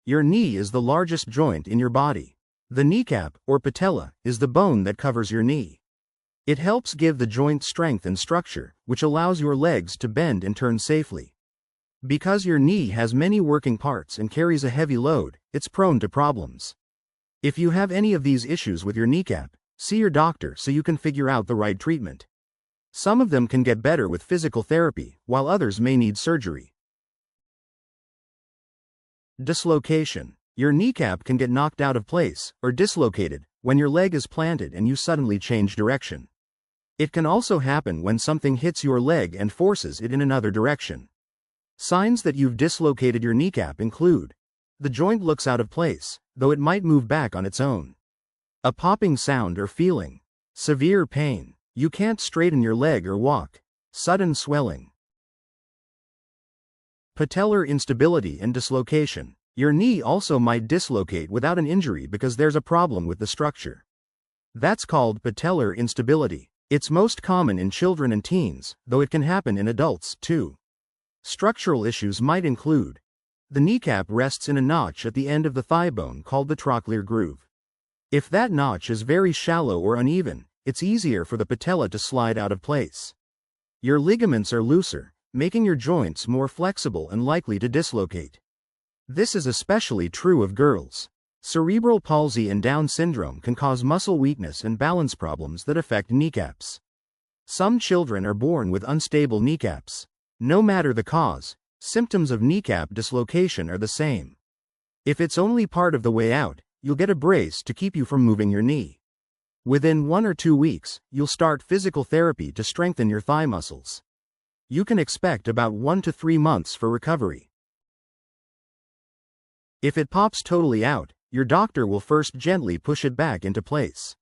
Your knee is the largest joint in your body. The kneecap, or patella, is the bone that covers your knee. It helps give the joint strength and structure, which allows your legs to bend and turn safely. Because your knee has many working parts and carries a heavy load, it's prone to problems. If you have any of these issues with your kneecap, see your doctor so you can figure out the right treatment. Some of them can get better with physical therapy, while others may need surgery. Dislocation. Your kneecap can get knocked out of place, or dislocated, when your leg is planted and you suddenly change direction. It can also happen when something hits your leg and forces it in another direction. Signs that you've dislocated your kneecap include: the joint looks out of place, though it might move back on its own. A popping sound or feeling. Severe pain. You can't straighten your leg or walk. Sudden swelling. Patellar instability and dislocation. Your knee also might dislocate without an injury because there's a problem with the structure. That's called patellar instability. It's most common in children and teens, though it can happen in adults, too. Structural issues might include: the kneecap rests in a notch at the end of the thigh bone called the trochlear groove. If that notch is very shallow or uneven, it's easier for the patella to slide out of place. Your ligaments are looser, making your joints more flexible and likely to dislocate. This is especially true of girls. Cerebral palsy and Down syndrome can cause muscle weakness and balance problems that affect kneecaps. Some children are born with unstable kneecaps. No matter the cause, symptoms of kneecap dislocation are the same. If it's only part of the way out, you'll get a brace to keep you from moving your knee. Within 1 or 2 weeks, you'll start physical therapy to strengthen your thigh muscles. You can expect about 1 to 3 months for recovery. If it pops totally out, your doctor will first gently push it back into place.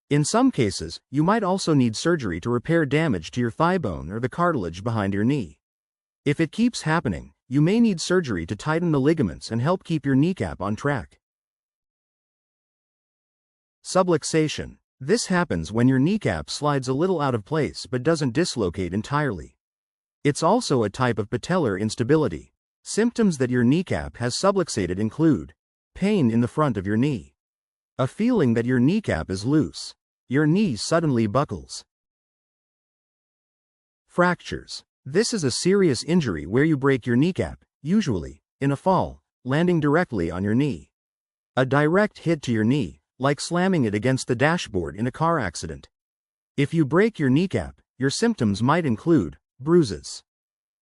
In some cases, you might also need surgery to repair damage to your thigh bone or the cartilage behind your knee. If it keeps happening, you may need surgery to tighten the ligaments and help keep your kneecap on track. Subluxation. This happens when your kneecap slides a little out of place but doesn't dislocate entirely. It's also a type of patellar instability. Symptoms that your kneecap has subluxated include: pain in the front of your knee, a feeling that your kneecap is loose, your knee suddenly buckles. Fractures. This is a serious injury where you break your kneecap, usually in a fall, landing directly on your knee. A direct hit to your knee, like slamming it against the dashboard in a car accident. If you break your kneecap, your symptoms might include bruises.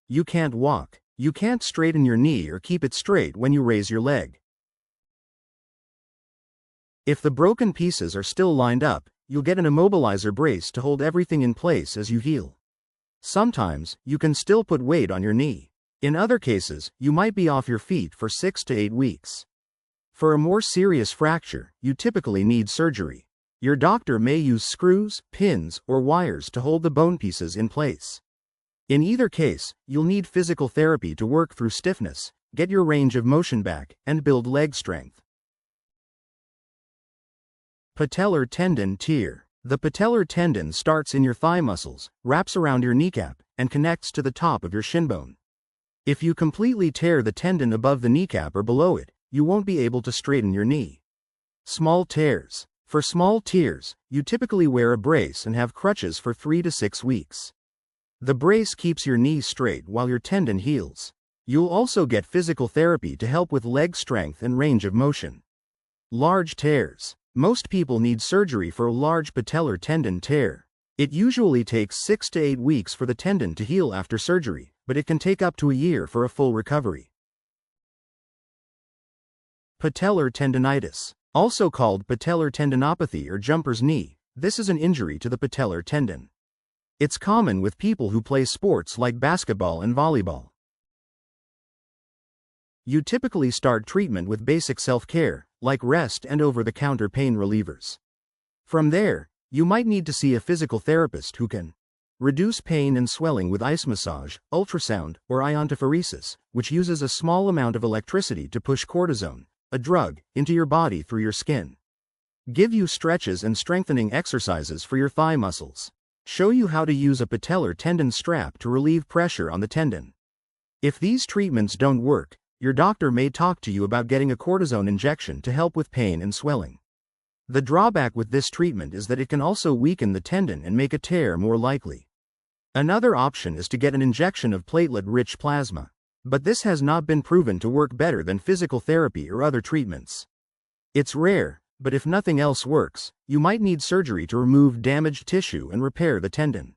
You can't walk. You can't straighten your knee or keep it straight when you raise your leg. If the broken pieces are still lined up, you'll get an immobilizer brace to hold everything in place as you heal. Sometimes, you can still put weight on your knee. In other cases, you might be off your feet for 6 to 8 weeks. For a more serious fracture, you typically need surgery. Your doctor may use screws, pins, or wires to hold the bone pieces in place. In either case, you'll need physical therapy to work through stiffness, get your range of motion back, and build leg strength. Patellar tendon tear. The patellar tendon starts in your thigh muscles, wraps around your kneecap, and connects to the top of your shin bone. If you completely tear the tendon above the kneecap or below it, you won't be able to straighten your knee. Small tears. For small tears, you typically wear a brace and have crutches for 3 to 6 weeks. The brace keeps your knee straight while your tendon heals. You'll also get physical therapy to help with leg strength and range of motion. Large tears. Most people need surgery for a large patellar tendon tear. It usually takes 6 to 8 weeks for the tendon to heal after surgery, but it can take up to a year for a full recovery. Patellar tendinitis. Also called patellar tendinopathy or jumper's knee, this is an injury to the patellar tendon. It's common with people who play sports like basketball and volleyball. You typically start treatment with basic self-care, like rest and over-the-counter pain relievers. From there, you might need to see a physical therapist who can reduce pain and swelling with ice massage, ultrasound, or iontophoresis, which uses a small amount of electricity to push cortisone, a drug, into your body through your skin. Give you stretches and strengthening exercises for your thigh muscles. Show you how to use a patellar tendon strap to relieve pressure on the tendon. If these treatments don't work, your doctor may talk to you about getting a cortisone injection to help with pain and swelling. The drawback with this treatment is that it can also weaken the tendon and make a tear more likely. Another option is to get an injection of platelet-rich plasma, but this has not been proven to work better than physical therapy or other treatments. It's rare, but if nothing else works, you might need surgery to remove damaged tissue and repair the tendon.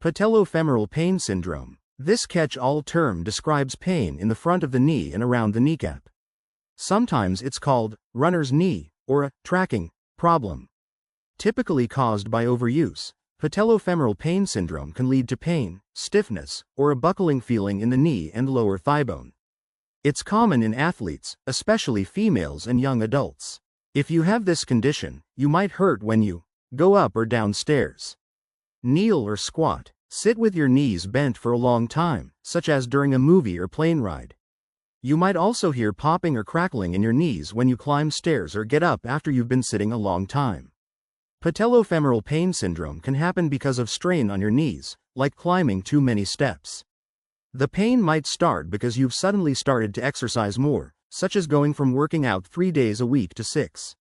Patellofemoral pain syndrome. This catch-all term describes pain in the front of the knee and around the kneecap. Sometimes it's called runner's knee or a tracking problem. Typically caused by overuse, patellofemoral pain syndrome can lead to pain, stiffness, or a buckling feeling in the knee and lower thigh bone. It's common in athletes, especially females and young adults. If you have this condition, you might hurt when you go up or down stairs, kneel or squat, sit with your knees bent for a long time, such as during a movie or plane ride. You might also hear popping or crackling in your knees when you climb stairs or get up after you've been sitting a long time. Patellofemoral pain syndrome can happen because of strain on your knees, like climbing too many steps. The pain might start because you've suddenly started to exercise more, such as going from working out 3 days a week to 6.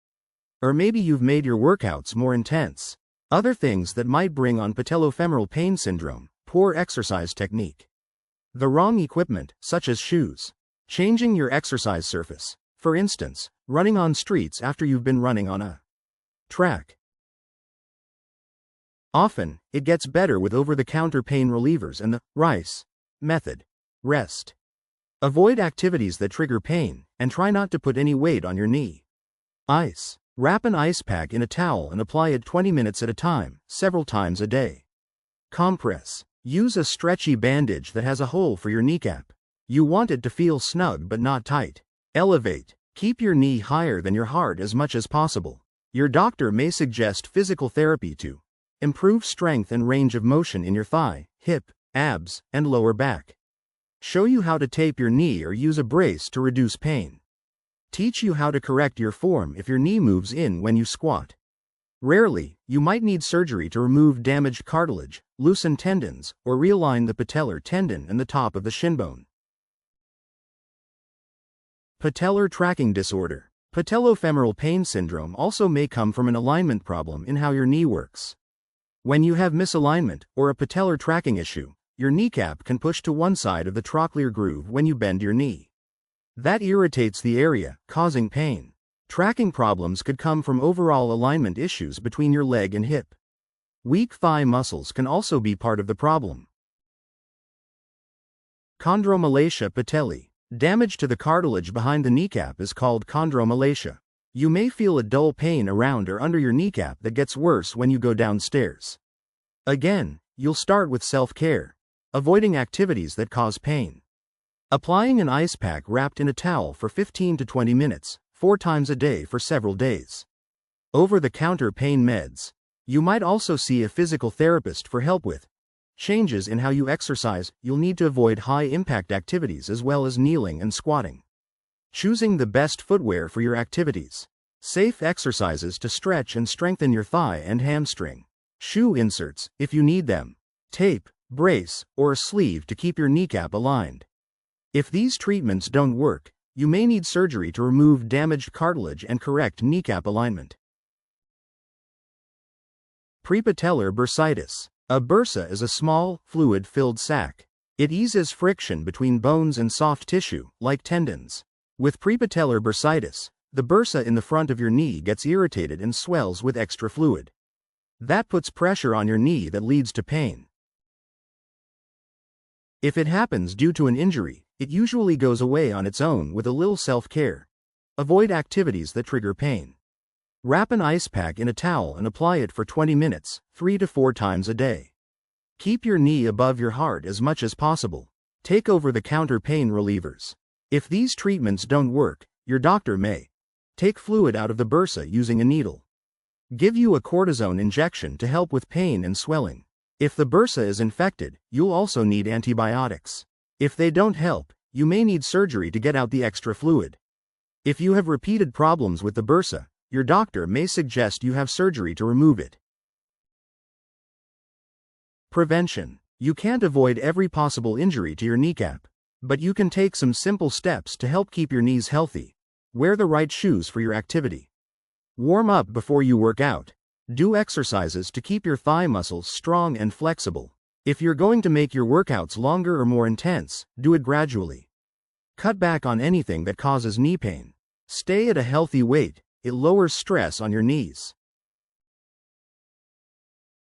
Or maybe you've made your workouts more intense. Other things that might bring on patellofemoral pain syndrome: poor exercise technique, the wrong equipment, such as shoes, changing your exercise surface, for instance, running on streets after you've been running on a track. Often, it gets better with over-the-counter pain relievers and the RICE method. Rest. Avoid activities that trigger pain, and try not to put any weight on your knee. Ice. Wrap an ice pack in a towel and apply it 20 minutes at a time, several times a day. Compress. Use a stretchy bandage that has a hole for your kneecap. You want it to feel snug but not tight. Elevate. Keep your knee higher than your heart as much as possible. Your doctor may suggest physical therapy to improve strength and range of motion in your thigh, hip, abs, and lower back. Show you how to tape your knee or use a brace to reduce pain. Teach you how to correct your form if your knee moves in when you squat. Rarely, you might need surgery to remove damaged cartilage, loosen tendons, or realign the patellar tendon and the top of the shin bone. Patellar tracking disorder. Patellofemoral pain syndrome also may come from an alignment problem in how your knee works. When you have misalignment or a patellar tracking issue, your kneecap can push to one side of the trochlear groove when you bend your knee. That irritates the area, causing pain. Tracking problems could come from overall alignment issues between your leg and hip. Weak thigh muscles can also be part of the problem. Chondromalacia patelli. Damage to the cartilage behind the kneecap is called chondromalacia. You may feel a dull pain around or under your kneecap that gets worse when you go downstairs. Again, you'll start with self-care, avoiding activities that cause pain. Applying an ice pack wrapped in a towel for 15 to 20 minutes, 4 times a day for several days. Over-the-counter pain meds. You might also see a physical therapist for help with changes in how you exercise. You'll need to avoid high-impact activities as well as kneeling and squatting. Choosing the best footwear for your activities. Safe exercises to stretch and strengthen your thigh and hamstring. Shoe inserts, if you need them. Tape, brace, or a sleeve to keep your kneecap aligned. If these treatments don't work, you may need surgery to remove damaged cartilage and correct kneecap alignment. Prepatellar bursitis. A bursa is a small, fluid-filled sac. It eases friction between bones and soft tissue, like tendons. With prepatellar bursitis, the bursa in the front of your knee gets irritated and swells with extra fluid. That puts pressure on your knee that leads to pain. If it happens due to an injury, it usually goes away on its own with a little self-care. Avoid activities that trigger pain. Wrap an ice pack in a towel and apply it for 20 minutes, 3 to 4 times a day. Keep your knee above your heart as much as possible. Take over-the-counter pain relievers. If these treatments don't work, your doctor may take fluid out of the bursa using a needle. Give you a cortisone injection to help with pain and swelling. If the bursa is infected, you'll also need antibiotics. If they don't help, you may need surgery to get out the extra fluid. If you have repeated problems with the bursa, your doctor may suggest you have surgery to remove it. Prevention. You can't avoid every possible injury to your kneecap. But you can take some simple steps to help keep your knees healthy. Wear the right shoes for your activity. Warm up before you work out. Do exercises to keep your thigh muscles strong and flexible. If you're going to make your workouts longer or more intense, do it gradually. Cut back on anything that causes knee pain. Stay at a healthy weight. It lowers stress on your knees.